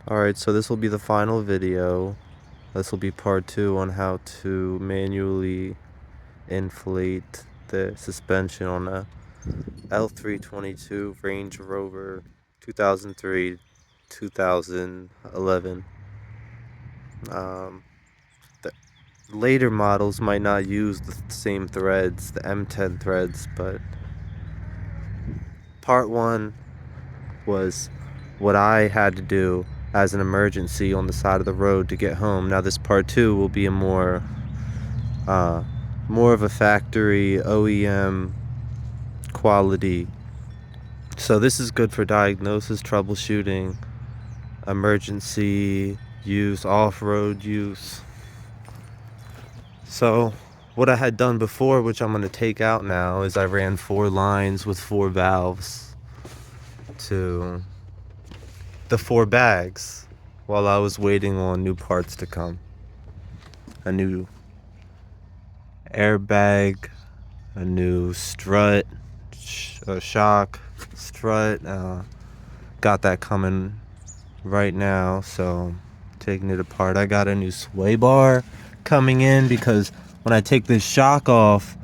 Alright, so this will be the final video. This will be part 2 on how to manually inflate the suspension on a L322 Range Rover 2003-2011. The later models might not use the same threads, the M10 threads, but part 1 was what I had to do as an emergency on the side of the road to get home. Now this part 2 will be a more of a factory OEM quality. So this is good for diagnosis, troubleshooting, emergency use, off-road use. So what I had done before, which I'm going to take out now, is I ran 4 lines with 4 valves to the 4 bags while I was waiting on new parts to come. A new airbag, a new strut, shock, strut, got that coming right now, so taking it apart. I got a new sway bar coming in because when I take this shock off,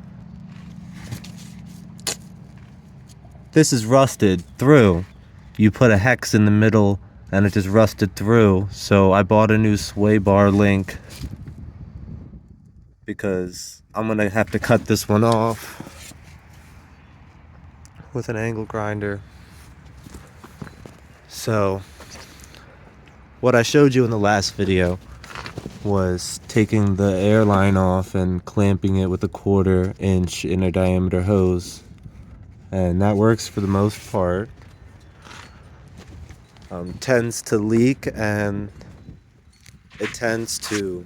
this is rusted through. You put a hex in the middle and it just rusted through, so I bought a new sway bar link because I'm gonna have to cut this one off with an angle grinder. So what I showed you in the last video was taking the airline off and clamping it with a 1/4 inch inner diameter hose, and that works for the most part. Tends to leak, and it tends to,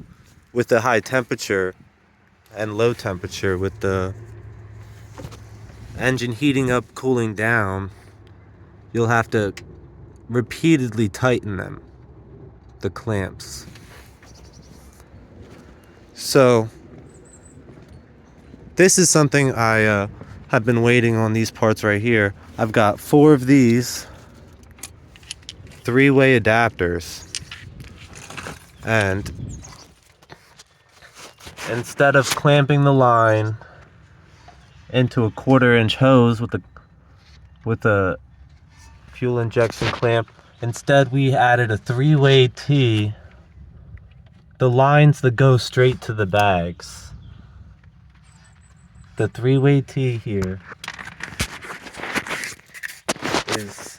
with the high temperature and low temperature, with the engine heating up, cooling down, you'll have to repeatedly tighten them, the clamps. So this is something I have been waiting on, these parts right here. I've got 4 of these 3-way adapters, and instead of clamping the line into a 1/4 inch hose with a fuel injection clamp, instead we added a 3-way T, the lines that go straight to the bags. The 3-way T here is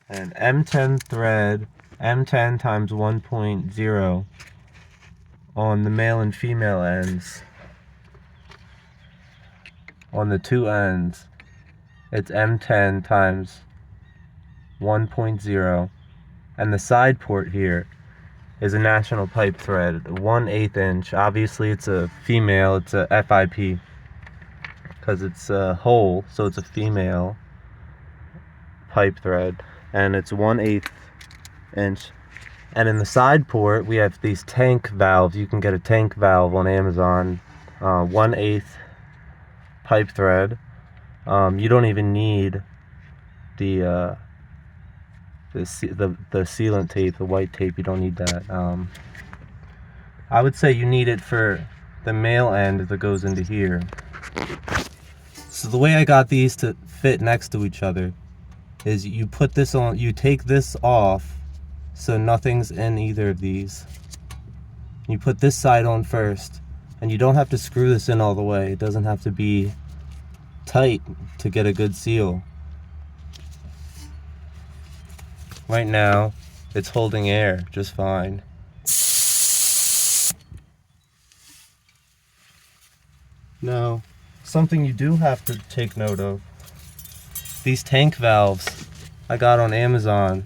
an M10 thread, M10 times 1.0 on the male and female ends. On the 2 ends, it's M10 times 1.0, and the side port here is a national pipe thread, 1/8 inch. Obviously it's a female, it's a FIP, because it's a hole, so it's a female pipe thread, and it's 1/8 inch. And in the side port we have these tank valves. You can get a tank valve on Amazon, 1/8 pipe thread. You don't even need the sealant tape, the white tape. You don't need that. I would say you need it for the male end that goes into here. So the way I got these to fit next to each other is you put this on, you take this off so nothing's in either of these. You put this side on first, and you don't have to screw this in all the way. It doesn't have to be tight to get a good seal. Right now it's holding air just fine. Now, something you do have to take note of, these tank valves I got on Amazon.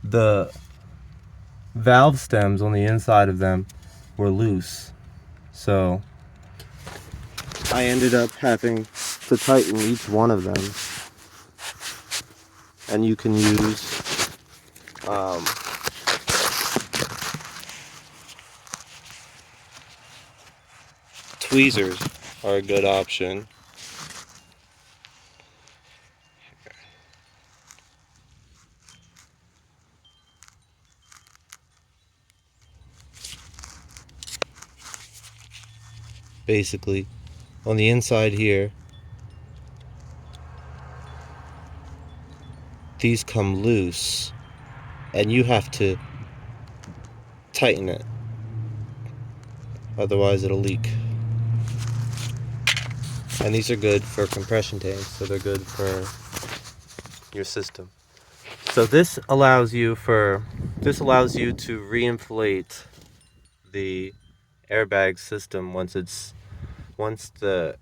The valve stems on the inside of them were loose, so I ended up having to tighten each one of them. And you can use tweezers are a good option. basically. On the inside here, these come loose, and you have to tighten it, otherwise it'll leak. And these are good for compression tanks, so they're good for your system. So this allows you to reinflate the airbag system once the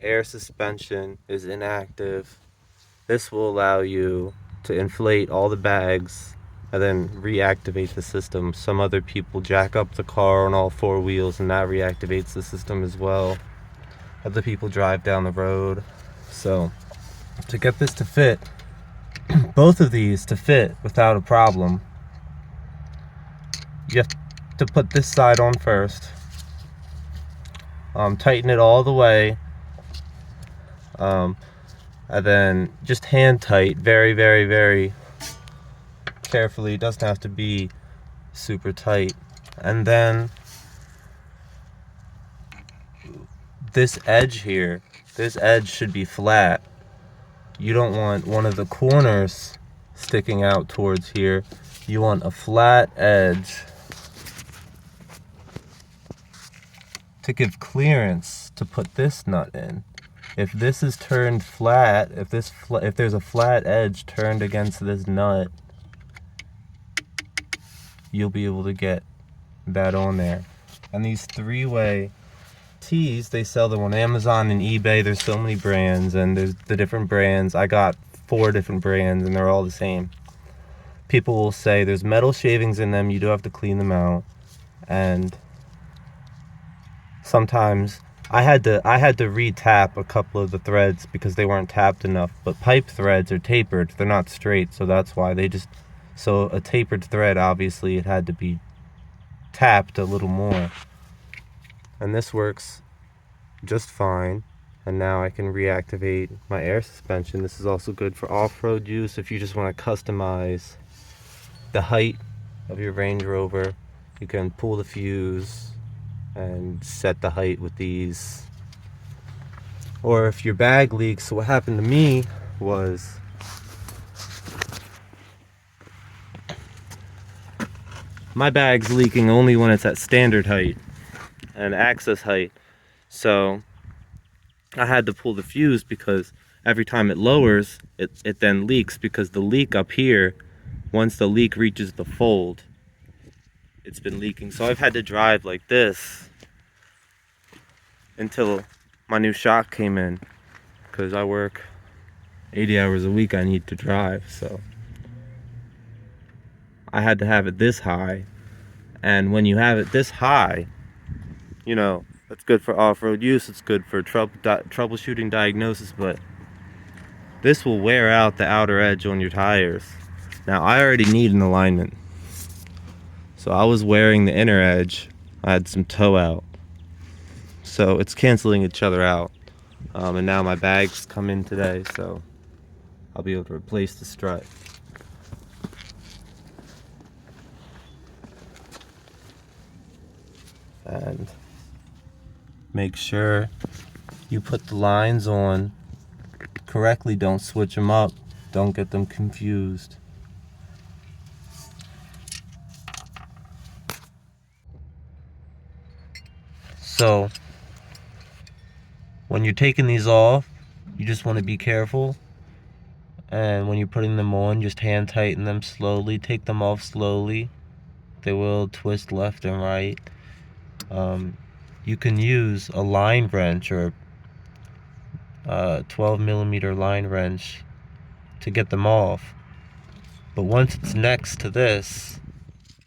air suspension is inactive. This will allow you to inflate all the bags and then reactivate the system. Some other people jack up the car on all four wheels and that reactivates the system as well. Other people drive down the road. So to get this to fit, both of these to fit without a problem, you have to put this side on first, tighten it all the way, and then just hand tight very, very, very carefully. It doesn't have to be super tight. And then this edge here, this edge should be flat. You don't want one of the corners sticking out towards here. You want a flat edge to give clearance to put this nut in. If this is turned flat, if there's a flat edge turned against this nut, you'll be able to get that on there. And these three-way tees, they sell them on Amazon and eBay. There's so many brands, and there's the different brands. I got 4 different brands and they're all the same. People will say there's metal shavings in them, you do have to clean them out. And sometimes I had to re-tap a couple of the threads because they weren't tapped enough. But pipe threads are tapered, they're not straight, so that's why so a tapered thread, obviously it had to be tapped a little more. And this works just fine. And now I can reactivate my air suspension. This is also good for off-road use if you just want to customize the height of your Range Rover. You can pull the fuse and set the height with these. Or if your bag leaks, what happened to me was my bag's leaking only when it's at standard height and access height. So I had to pull the fuse because every time it lowers, it then leaks, because the leak up here, once the leak reaches the fold, it's been leaking. So I've had to drive like this until my new shock came in, because I work 80 hours a week. I need to drive, so I had to have it this high. And when you have it this high, you know, it's good for off-road use, it's good for troubleshooting, diagnosis, but this will wear out the outer edge on your tires. Now I already need an alignment, so I was wearing the inner edge. I had some toe out, so it's canceling each other out. And now my bags come in today, so I'll be able to replace the strut. And make sure you put the lines on correctly. Don't switch them up. Don't get them confused. So when you're taking these off, you just want to be careful. And when you're putting them on, just hand tighten them slowly. Take them off slowly. They will twist left and right. You can use a line wrench or a 12mm line wrench to get them off. But once it's next to this,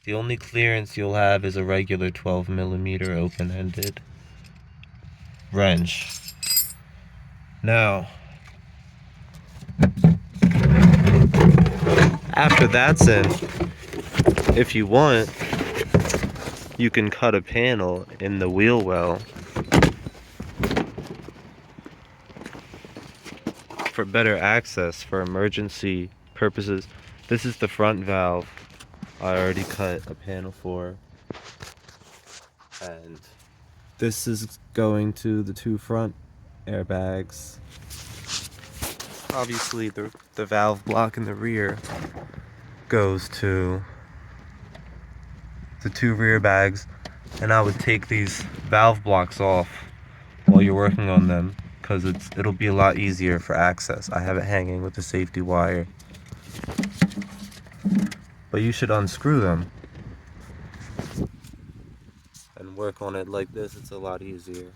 the only clearance you'll have is a regular 12mm open-ended wrench. Now, after that's in, if you want, you can cut a panel in the wheel well for better access for emergency purposes. This is the front valve I already cut a panel for, and This is going to the 2 front airbags. Obviously the valve block in the rear goes to the 2 rear bags, and I would take these valve blocks off while you're working on them, because it'll be a lot easier for access. I have it hanging with the safety wire, but you should unscrew them and work on it like this. It's a lot easier.